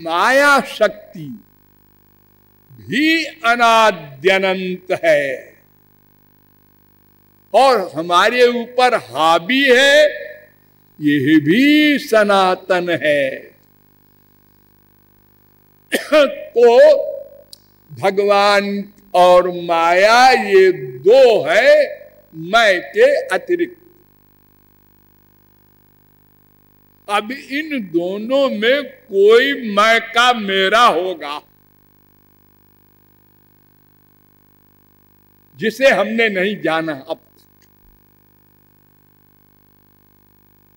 माया शक्ति भी अनाद्यनंत है और हमारे ऊपर हावी है, यह भी सनातन है। तो भगवान और माया ये दो है मैं के अतिरिक्त। अब इन दोनों में कोई मैं का मेरा होगा जिसे हमने नहीं जाना अब तक,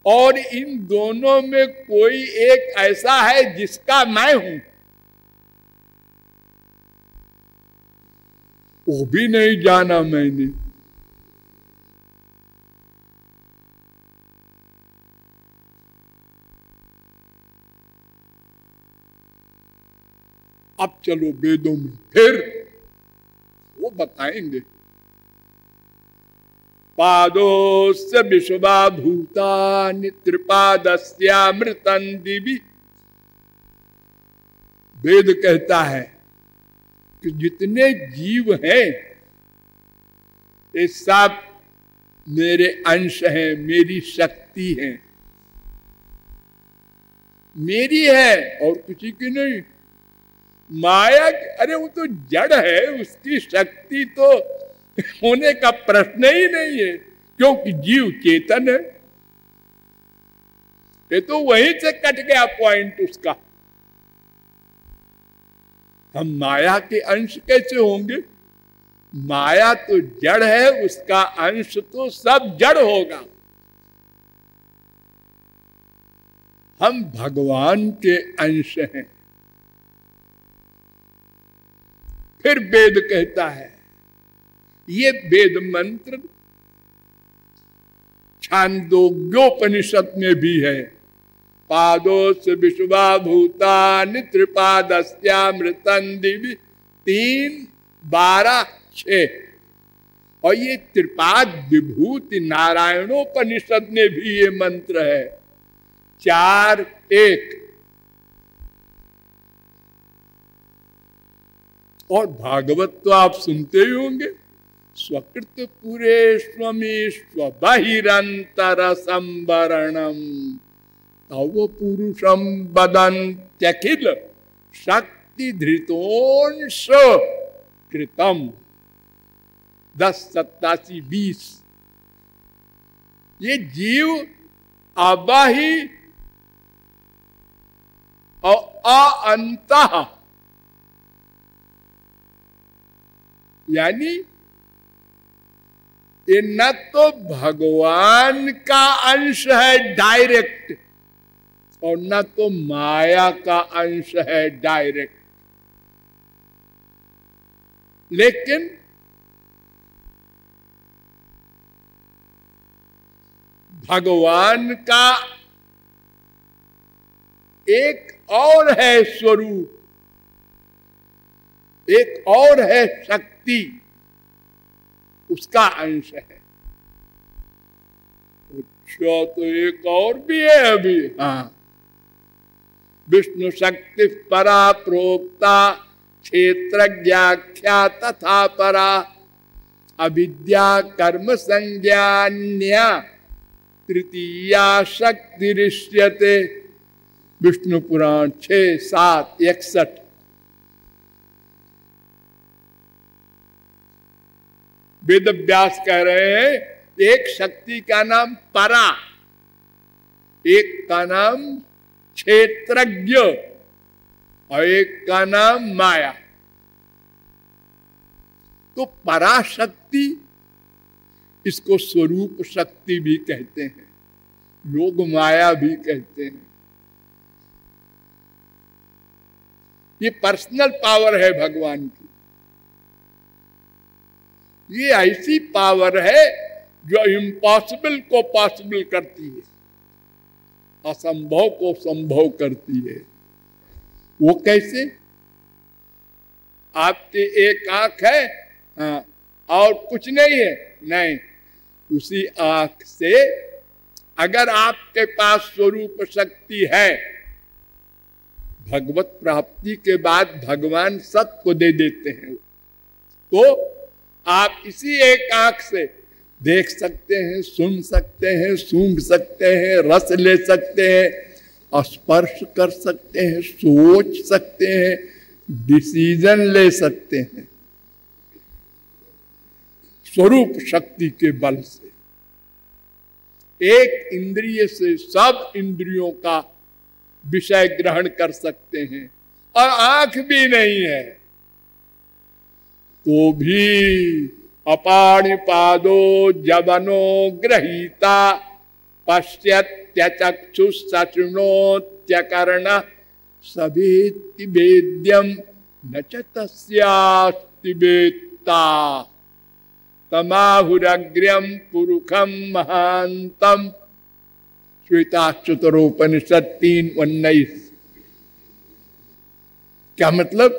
और इन दोनों में कोई एक ऐसा है जिसका मैं हूं, वो भी नहीं जाना मैंने। अब चलो वेदों में फिर वो बताएंगे। पादोस्य विश्वा भूतानि त्रिपादस्यामृतं दिवि। वेद कहता है कि जितने जीव हैं ये सब मेरे अंश हैं, मेरी शक्ति है, मेरी है और किसी की नहीं। माया अरे वो तो जड़ है, उसकी शक्ति तो होने का प्रश्न ही नहीं है, क्योंकि जीव चेतन है। ये तो वहीं से कट गया पॉइंट उसका। हम माया के अंश कैसे होंगे? माया तो जड़ है, उसका अंश तो सब जड़ होगा। हम भगवान के अंश हैं। फिर वेद कहता है, ये वेद मंत्र छांदोग्योपनिषद में भी है। पादोस विश्वा भूतानि त्रिपादस्यामृतं दिवि 3, 12, 6। और ये त्रिपाद विभूति नारायणोपनिषद में भी ये मंत्र है 4, 1। और भागवत तो आप सुनते ही होंगे। स्वकृत पुरे स्वमीश्व बहिरंतर संवरणम तव पुरुषम वदन्त्यखिल शक्ति धृतोंश कृतम। 10, 87, 20। ये जीव अबाही और अन्तः, यानी ये न तो भगवान का अंश है डायरेक्ट और न तो माया का अंश है डायरेक्ट, लेकिन भगवान का एक और है स्वरूप, एक और है शक्ति, उसका अंश है। अच्छा, तो एक और भी है अभी। हाँ, विष्णु शक्ति परा प्रोक्ता क्षेत्रज्ञाख्या तथा परा अविद्या कर्म संज्ञान्या तृतीया शक्ति ऋष्यते। विष्णु पुराण 6, 7, 61। वेद व्यास कह रहे हैं एक शक्ति का नाम परा, एक का नाम क्षेत्रज्ञ और एक का नाम माया। तो पराशक्ति, इसको स्वरूप शक्ति भी कहते हैं, लोग माया भी कहते हैं। ये पर्सनल पावर है भगवान की। ये ऐसी पावर है जो इम्पॉसिबल को पॉसिबल करती है, असंभव को संभव करती है। वो कैसे? आपकी एक आंख है, हाँ, और कुछ नहीं है, नहीं, उसी आंख से अगर आपके पास स्वरूप शक्ति है, भगवत प्राप्ति के बाद भगवान सबको दे देते हैं। तो आप इसी एक आंख से देख सकते हैं, सुन सकते हैं, सूंघ सकते हैं, रस ले सकते हैं, स्पर्श कर सकते हैं, सोच सकते हैं, डिसीजन ले सकते हैं, स्वरूप शक्ति के बल से। एक इंद्रिय से सब इंद्रियों का विषय ग्रहण कर सकते हैं, और आंख भी नहीं है तो भी अपाणिपादो जवनो गृहीता पश्यत्यचक्षु शृणोत्यकर्ण सभेति वेद्यम न च तस्यास्ति वेत्ता तमाहुरग्र्यम पुरुषम महांतम। श्वेताश्वतरोपनिषद 3:19। क्या मतलब?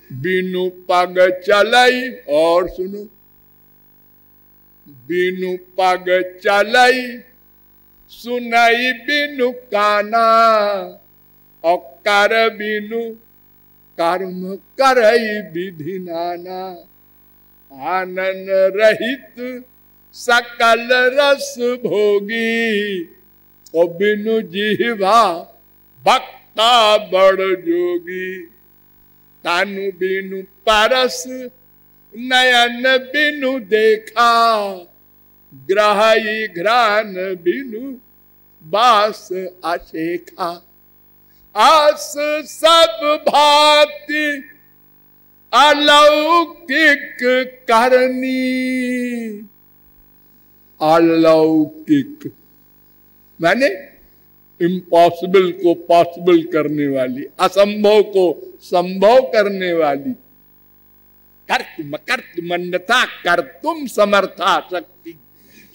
बिनु पग चलई, और सुनो, बिनु पग चलई सुनई बिनु काना, और कर बिनु कर्म करई विधि नाना। आनंद रहित सकल रस भोगी, और बिनु जिह्वा भक्ता बड़ जोगी। तानु बिनु परस नयन बिनु देखा, ग्रही घ्राण बिनु बास अशेखा। आस सब भांति अलौकिक करनी। अलौकिक माने इम्पॉसिबल को पॉसिबल करने वाली, असंभव को संभव करने वाली। कर्तुमन्यथा कर्तुम समर्था शक्ति,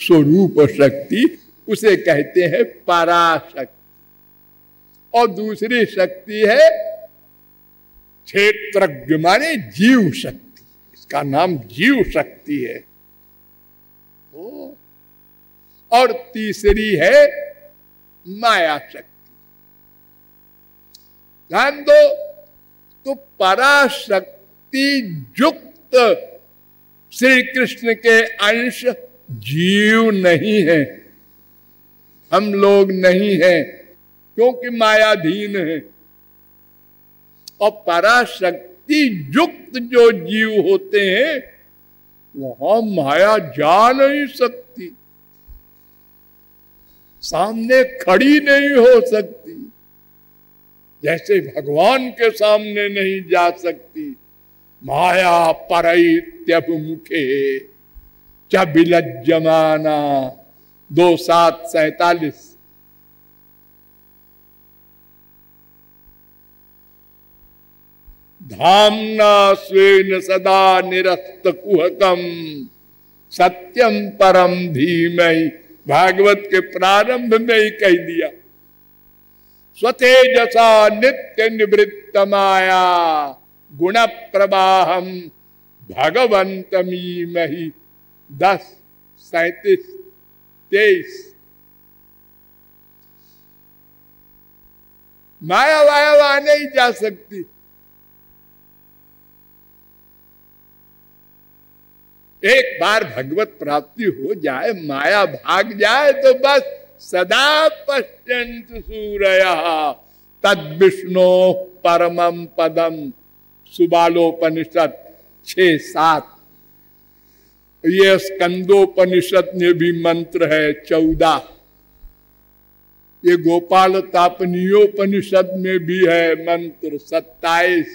स्वरूप शक्ति उसे कहते हैं पराशक्ति। और दूसरी शक्ति है क्षेत्रज्ञ माने जीव शक्ति, इसका नाम जीव शक्ति है। और तीसरी है माया शक्ति। ध्यान दो, तो पराशक्ति युक्त श्री कृष्ण के अंश जीव नहीं है, हम लोग नहीं हैं, क्योंकि मायाधीन है। और पराशक्ति युक्त जो जीव होते हैं वहां माया जा नहीं सकती, सामने खड़ी नहीं हो सकती, जैसे भगवान के सामने नहीं जा सकती। माया परैत्यभिमुखे च विलज्जमाना 2:7-47। धाम्ना स्वेन सदा निरस्त कुहकम सत्यम परम धीमहि। भागवत के प्रारंभ में ही कह दिया, स्वतेजसा नित्य निवृत्त माया गुण प्रवाहम भगवंतमीमहि। 10:37-23। माया वाया वहां नहीं जा सकती। एक बार भगवत प्राप्ति हो जाए, माया भाग जाए, तो बस सदा पश्यन्त सूरयः तद विष्णो परमं पदम। सुबालोपनिषद 6-7। ये स्कंदोपनिषद में भी मंत्र है 14। ये गोपाल तापनीयोपनिषद में भी है मंत्र 27।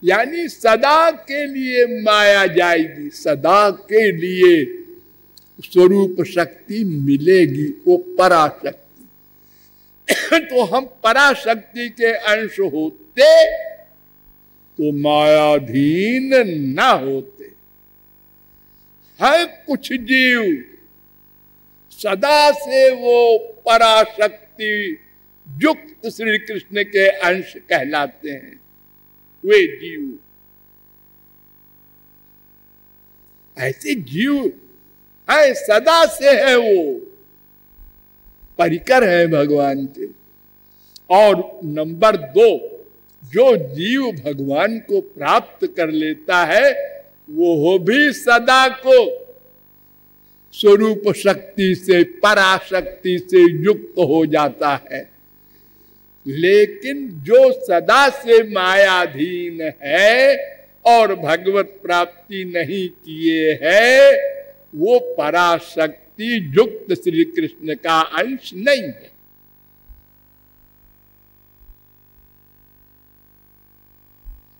यानी सदा के लिए माया जाएगी, सदा के लिए स्वरूप शक्ति मिलेगी, वो पराशक्ति। तो हम पराशक्ति के अंश होते तो मायाधीन न होते। है कुछ जीव सदा से वो पराशक्ति युक्त श्री कृष्ण के अंश कहलाते हैं, वे जीव। ऐसे जीव है, सदा से है, वो परिकर है भगवान के। और नंबर 2, जो जीव भगवान को प्राप्त कर लेता है वो भी सदा को स्वरूप शक्ति से, पराशक्ति से युक्त हो जाता है। लेकिन जो सदा से मायाधीन है और भगवत प्राप्ति नहीं किए है, वो पराशक्ति युक्त श्री कृष्ण का अंश नहीं है।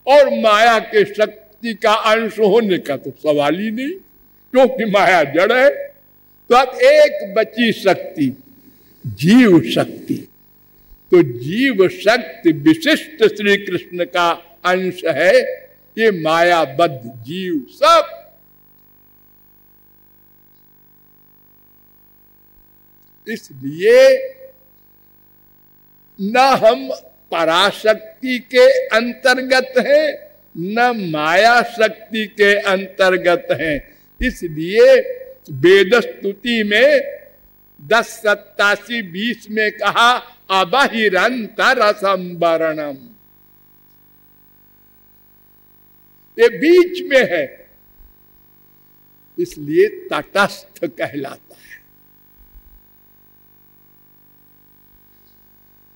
और माया के शक्ति का अंश होने का तो सवाल ही नहीं, क्योंकि माया जड़ है। तो अब एक बची शक्ति, जीव शक्ति। तो जीव शक्ति विशिष्ट श्री कृष्ण का अंश है। ये मायाबद्ध जीव सब इसलिए न हम पराशक्ति के अंतर्गत हैं न माया शक्ति के अंतर्गत हैं। इसलिए वेद स्तुति में 10:87-20 में कहा अबहिरंतर संवरणम, ये बीच में है, इसलिए तटस्थ कहलाता है,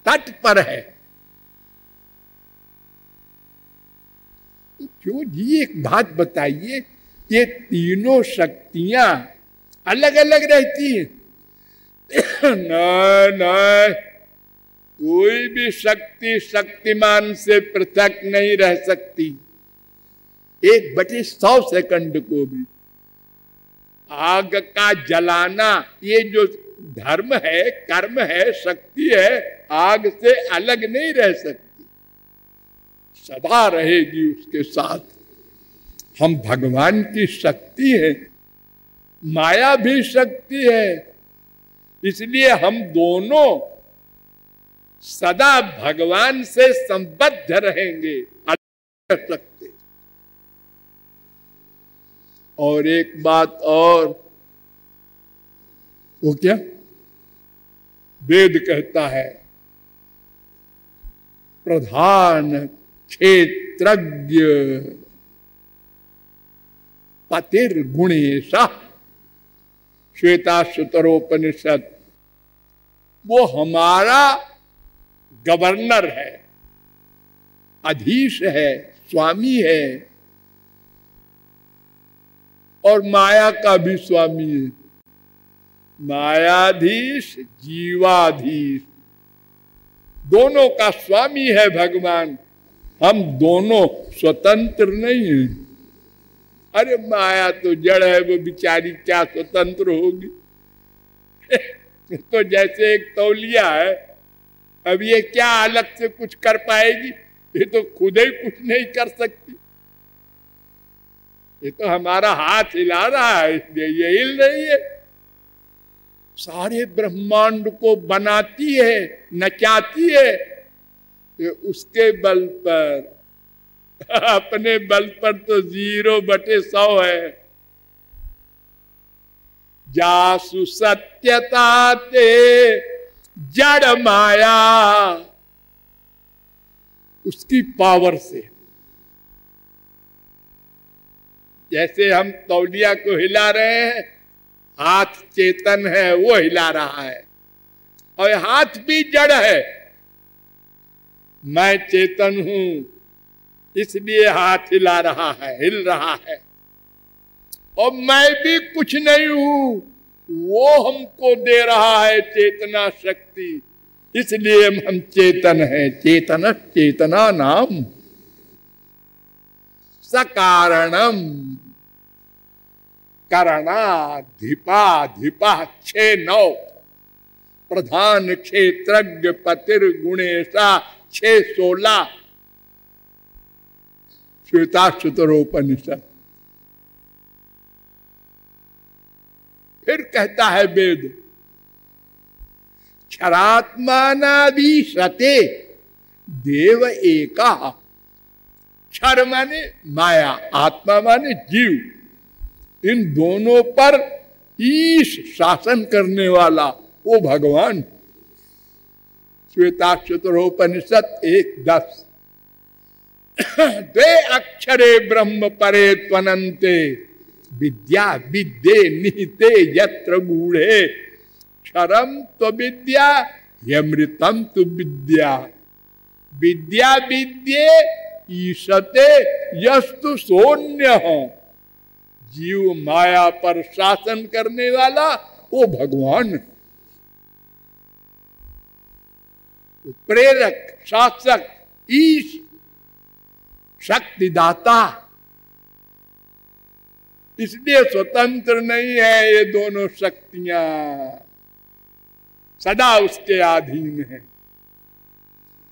तट पर है। क्यों जी, एक बात बताइए, ये तीनों शक्तियां अलग अलग रहती हैं? नहीं, कोई भी शक्ति शक्तिमान से पृथक नहीं रह सकती। 1/100 सेकंड को भी आग का जलाना, ये जो धर्म है, कर्म है, शक्ति है, आग से अलग नहीं रह सकती, सदा रहेगी उसके साथ। हम भगवान की शक्ति है, माया भी शक्ति है, इसलिए हम दोनों सदा भगवान से संबद्ध रहेंगे, अलग कर सकते। और एक बात और, वो क्या? वेद कहता है प्रधान क्षेत्रज्ञ पतिर्गुणेशः, श्वेताश्वतरोपनिषद। वो हमारा गवर्नर है, अधीश है, स्वामी है, और माया का भी स्वामी है। मायाधीश जीवाधीश दोनों का स्वामी है भगवान। हम दोनों स्वतंत्र नहीं हैं। अरे माया तो जड़ है, वो बिचारी क्या स्वतंत्र होगी? तो जैसे एक तौलिया है, अब ये क्या अलग से कुछ कर पाएगी? ये तो खुद ही कुछ नहीं कर सकती। ये तो हमारा हाथ हिला रहा है, इसलिए ये हिल रही है। सारे ब्रह्मांड को बनाती है, नचाती है, ये उसके बल पर। अपने बल पर तो 0/100 है। जासु सत्यता ते जड़ माया, उसकी पावर से। जैसे हम तौलिया को हिला रहे हैं, हाथ चेतन है, वो हिला रहा है, और हाथ भी जड़ है। मैं चेतन हूं, इसलिए हाथ हिला रहा है, हिल रहा है। और मैं भी कुछ नहीं हूं, वो हमको दे रहा है चेतना शक्ति, इसलिए हम चेतन हैं। चेतन चेतना नाम सकारणम करणाधिपाधिपा 6-9 प्रधान क्षेत्रज्ञ पतिर्गुणेशा 6-16 श्वेताश्वतरोपनिषद। फिर कहता है वेद क्षरात्मानादिशते देव एका। क्षर माने माया, आत्मा माने जीव। इन दोनों पर ईश शासन करने वाला वो भगवान। श्वेताक्षतरोपनिषद 1:10। द्वे अक्षरे ब्रह्म परे त्वनन्ते विद्या विद्ये निहिते यत्र गूढ़े क्षरम तो विद्या यमृतम तु विद्या। विद्या विद्ये ईशते यस्तु शून्य। जीव माया पर शासन करने वाला वो भगवान, प्रेरक, शासक, ईश, शक्तिदाता। इसलिए स्वतंत्र नहीं है ये दोनों शक्तियां, सदा उसके अधीन है।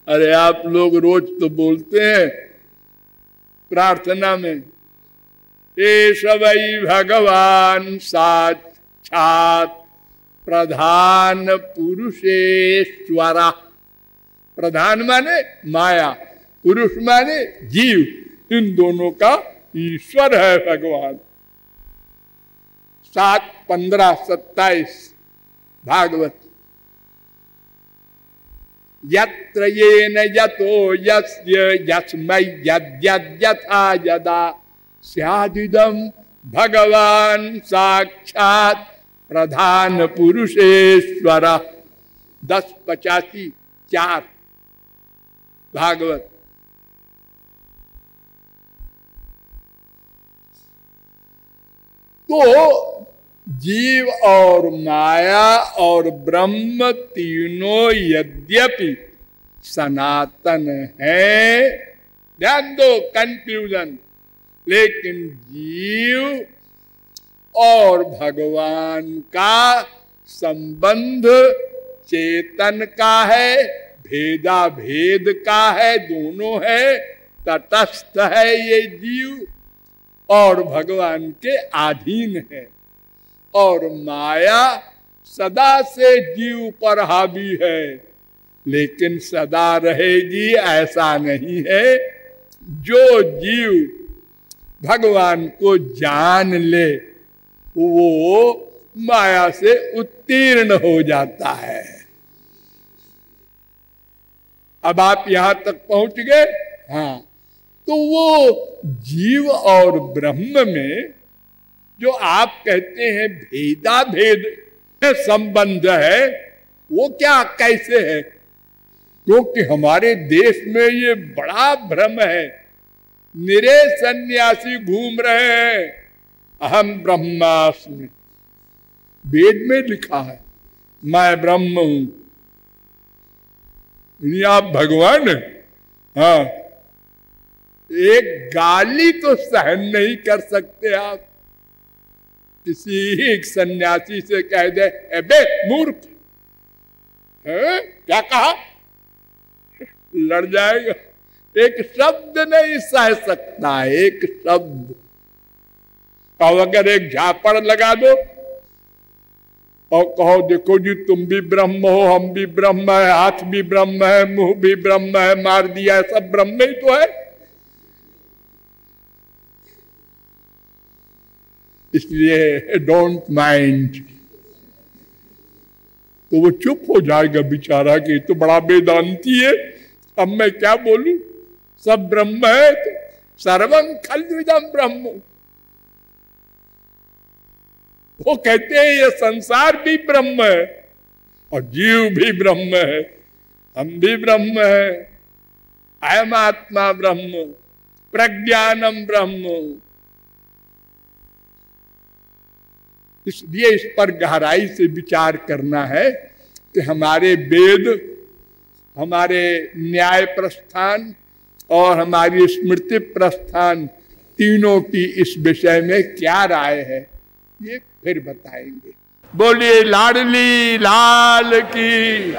अरे आप लोग रोज तो बोलते हैं प्रार्थना में, एष वै भगवान साक्षात् प्रधान पुरुषेश्वरा। प्रधान माने माया, पुरुष माने जीव, इन दोनों का ईश्वर है भगवान। 7:15-27 भागवत। यत्र येन यतो यस्य यस्मै यद्यद्यथा यदा स्यादिदं भगवान साक्षात् प्रधान पुरुषेश्वर। 10:85-4 भागवत। तो जीव और माया और ब्रह्म तीनों यद्यपि सनातन है, ध्यान दो कंक्लूजन, लेकिन जीव और भगवान का संबंध चेतन का है, भेदा भेद का है, दोनों है। तटस्थ है ये जीव और भगवान के अधीन है। और माया सदा से जीव पर हावी है, लेकिन सदा रहेगी ऐसा नहीं है। जो जीव भगवान को जान ले वो माया से उत्तीर्ण हो जाता है। अब आप यहां तक पहुंच गए। हाँ, तो वो जीव और ब्रह्म में जो आप कहते हैं भेदा भेद संबंध है, वो क्या कैसे है? क्योंकि हमारे देश में ये बड़ा भ्रम है। निरे सन्यासी घूम रहे हैं, अहम ब्रह्मास्मि। वेद में लिखा है मैं ब्रह्म हूं। आप भगवान? हाँ, एक गाली तो सहन नहीं कर सकते आप। किसी एक सन्यासी से कह दे अबे मूर्ख, क्या कहा? लड़ जाएगा। एक शब्द नहीं सह सकता, एक शब्द। और अगर एक झापड़ लगा दो और कहो देखो जी तुम भी ब्रह्म हो, हम भी ब्रह्म है, हाथ भी ब्रह्म है, मुंह भी ब्रह्म है, मार दिया, सब ब्रह्म ही तो है। इसलिए डोंट माइंड। तो वो चुप हो जाएगा बेचारा कि तो बड़ा वेदांती है, अब मैं क्या बोलूं, सब ब्रह्म है, तो सर्वं खल्विदं ब्रह्म। वो कहते हैं ये संसार भी ब्रह्म है और जीव भी ब्रह्म है, हम भी ब्रह्म है। अयम आत्मा ब्रह्म, प्रज्ञानम ब्रह्म। इसलिए इस पर गहराई से विचार करना है कि हमारे वेद, हमारे न्याय प्रस्थान और हमारी स्मृति प्रस्थान तीनों की इस विषय में क्या राय है, ये फिर बताएंगे। बोलिए लाडली लाल की।